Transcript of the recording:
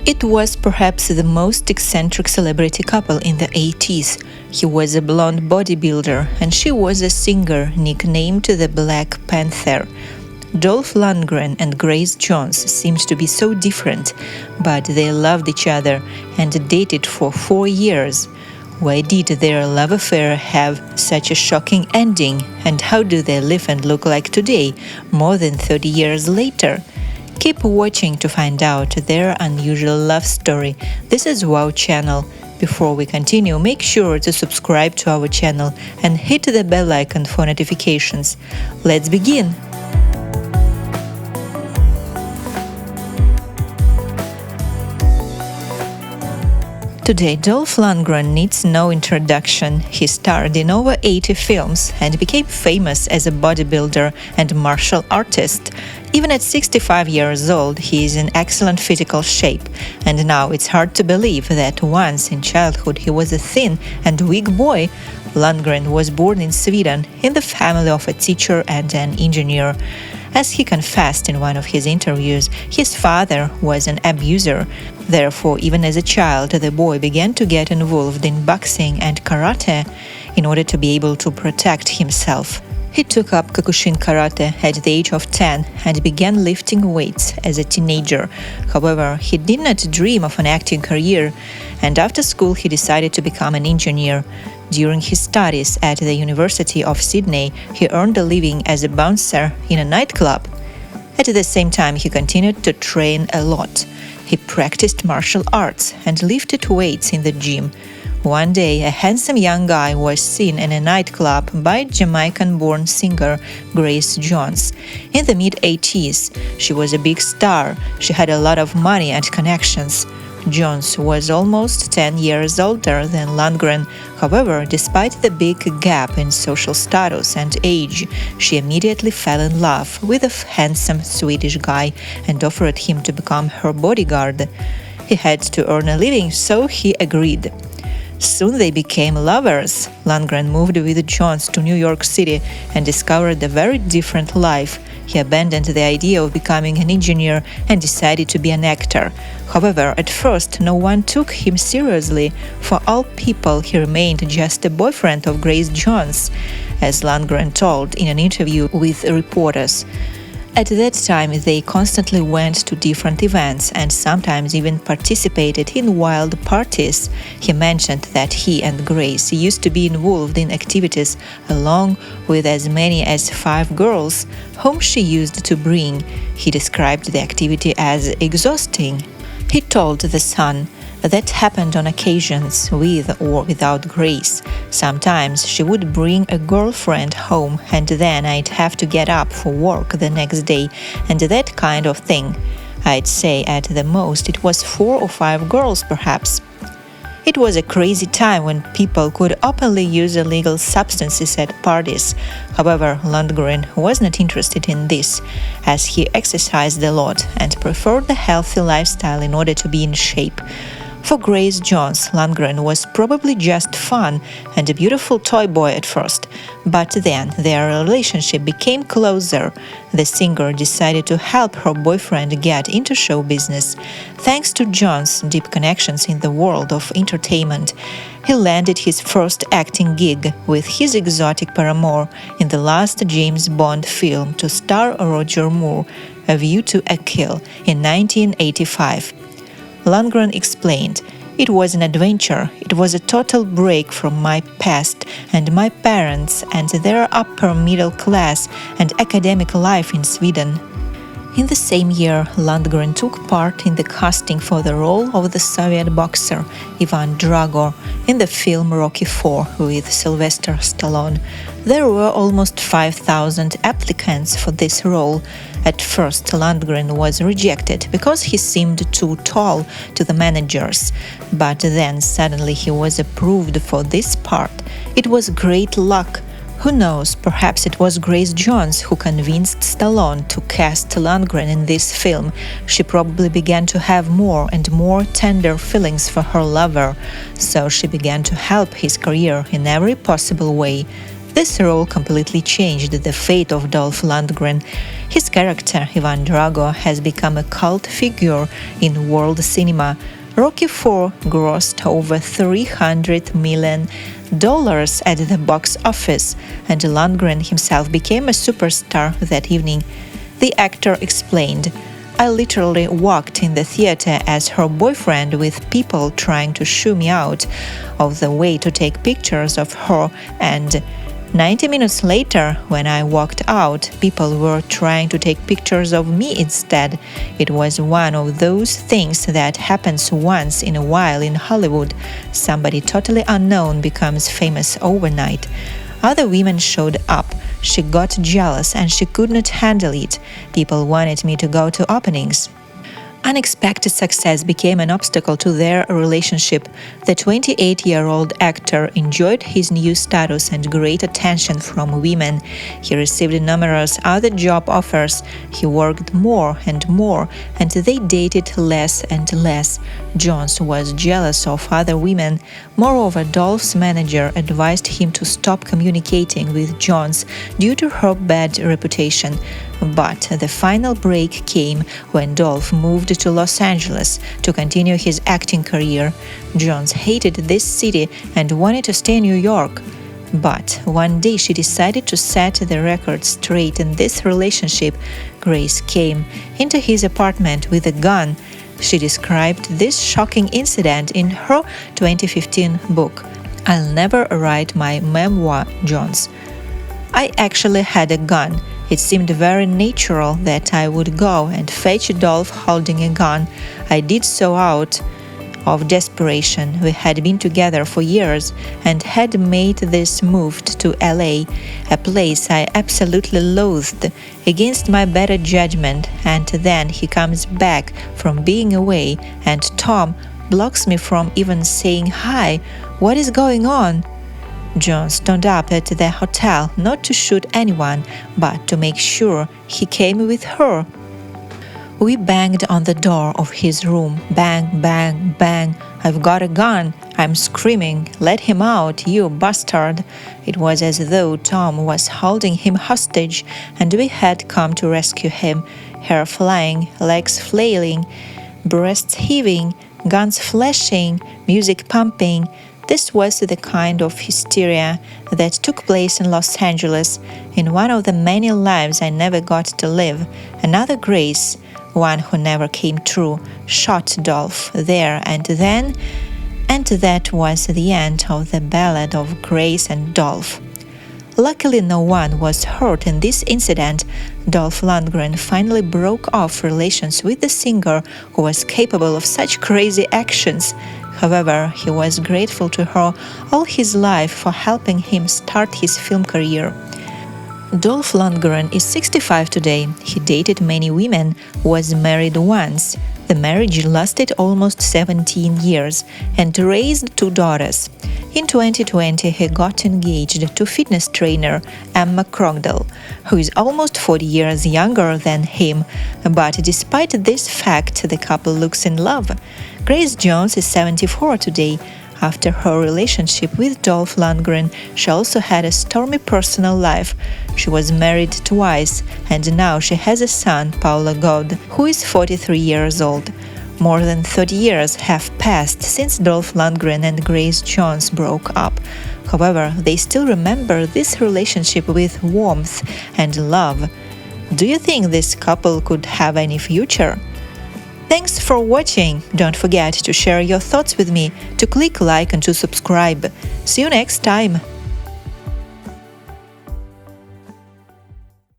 It was perhaps the most eccentric celebrity couple in the 80s. He was a blond bodybuilder and she was a singer nicknamed the Black Panther. Dolph Lundgren and Grace Jones seemed to be so different, but they loved each other and dated for 4 years. Why did their love affair have such a shocking ending, and how do they live and look like today, more than 30 years later? Keep watching to find out their unusual love story. This is Wow Channel. Before we continue, make sure to subscribe to our channel and hit the bell icon for notifications. Let's begin! Today, Dolph Lundgren needs no introduction. He starred in over 80 films and became famous as a bodybuilder and martial artist. Even at 65 years old, he is in excellent physical shape, and now it's hard to believe that once in childhood he was a thin and weak boy. Lundgren was born in Sweden in the family of a teacher and an engineer. As he confessed in one of his interviews, his father was an abuser. Therefore, even as a child, the boy began to get involved in boxing and karate in order to be able to protect himself. He took up Kyokushin karate at the age of 10 and began lifting weights as a teenager. However, he did not dream of an acting career, and after school he decided to become an engineer. During his studies at the University of Sydney, he earned a living as a bouncer in a nightclub. At the same time, he continued to train a lot. He practiced martial arts and lifted weights in the gym. One day, a handsome young guy was seen in a nightclub by Jamaican-born singer Grace Jones. In the mid-80s, she was a big star. She had a lot of money and connections. Jones was almost 10 years older than Lundgren. However, despite the big gap in social status and age, she immediately fell in love with a handsome Swedish guy and offered him to become her bodyguard. He had to earn a living, so he agreed. Soon they became lovers. Lundgren moved with Jones to New York City and discovered a very different life. He abandoned the idea of becoming an engineer and decided to be an actor. However, at first, no one took him seriously. For all people, he remained just a boyfriend of Grace Jones, as Lundgren told in an interview with reporters. At that time, they constantly went to different events and sometimes even participated in wild parties. He mentioned that he and Grace used to be involved in activities along with as many as 5 girls, whom she used to bring. He described the activity as exhausting. He told The Sun, "That happened on occasions, with or without Grace. Sometimes she would bring a girlfriend home and then I'd have to get up for work the next day, and that kind of thing. I'd say at the most it was 4 or 5 girls perhaps." It was a crazy time when people could openly use illegal substances at parties. However, Lundgren was not interested in this, as he exercised a lot and preferred a healthy lifestyle in order to be in shape. For Grace Jones, Lundgren was probably just fun and a beautiful toy boy at first, but then their relationship became closer. The singer decided to help her boyfriend get into show business. Thanks to Jones' deep connections in the world of entertainment, he landed his first acting gig with his exotic paramour in the last James Bond film to star Roger Moore, A View to a Kill, in 1985. Lundgren explained, "It was an adventure. It was a total break from my past and my parents and their upper middle class and academic life in Sweden." In the same year, Lundgren took part in the casting for the role of the Soviet boxer Ivan Drago in the film Rocky IV with Sylvester Stallone. There were almost 5,000 applicants for this role. At first, Lundgren was rejected because he seemed too tall to the managers, but then suddenly he was approved for this part. It was great luck. Who knows, perhaps it was Grace Jones who convinced Stallone to cast Lundgren in this film. She probably began to have more and more tender feelings for her lover, so she began to help his career in every possible way. This role completely changed the fate of Dolph Lundgren. His character, Ivan Drago, has become a cult figure in world cinema. Rocky IV grossed over $300 million at the box office, and Lundgren himself became a superstar that evening. The actor explained, "I literally walked in the theater as her boyfriend with people trying to shoo me out of the way to take pictures of her, and 90 minutes later, when I walked out, people were trying to take pictures of me instead. It was one of those things that happens once in a while in Hollywood. Somebody totally unknown becomes famous overnight. Other women showed up. She got jealous and she could not handle it. People wanted me to go to openings." Unexpected success became an obstacle to their relationship. The 28-year-old actor enjoyed his new status and great attention from women. He received numerous other job offers. He worked more and more, and they dated less and less. Jones was jealous of other women. Moreover, Dolph's manager advised him to stop communicating with Jones due to her bad reputation. But the final break came when Dolph moved to Los Angeles to continue his acting career. Jones hated this city and wanted to stay in New York. But one day she decided to set the record straight in this relationship. Grace came into his apartment with a gun. She described this shocking incident in her 2015 book, "I'll Never Write My Memoir, Jones. I actually had a gun. It seemed very natural that I would go and fetch Dolph holding a gun. I did so out of desperation. We had been together for years and had made this move to LA, a place I absolutely loathed, against my better judgment, and then he comes back from being away and Tom blocks me from even saying hi. What is going on?" Jones turned up at the hotel not to shoot anyone, but to make sure he came with her. "We banged on the door of his room. Bang, bang, bang. I've got a gun. I'm screaming, 'Let him out, you bastard!' It was as though Tom was holding him hostage, and we had come to rescue him. Hair flying, legs flailing, breasts heaving, guns flashing, music pumping. This was the kind of hysteria that took place in Los Angeles, in one of the many lives I never got to live. Another Grace, one who never came true, shot Dolph there and then, and that was the end of the ballad of Grace and Dolph." Luckily, no one was hurt in this incident. Dolph Lundgren finally broke off relations with the singer who was capable of such crazy actions. However, he was grateful to her all his life for helping him start his film career. Dolph Lundgren is 65 today. He dated many women, was married once. The marriage lasted almost 17 years and raised 2 daughters. In 2020, he got engaged to fitness trainer Emma Crogdell, who is almost 40 years younger than him. But despite this fact, the couple looks in love. Grace Jones is 74 today. After her relationship with Dolph Lundgren, she also had a stormy personal life. She was married twice, and now she has a son, Paula God, who is 43 years old. More than 30 years have passed since Dolph Lundgren and Grace Jones broke up. However, they still remember this relationship with warmth and love. Do you think this couple could have any future? Thanks for watching. Don't forget to share your thoughts with me, to click like and to subscribe. See you next time.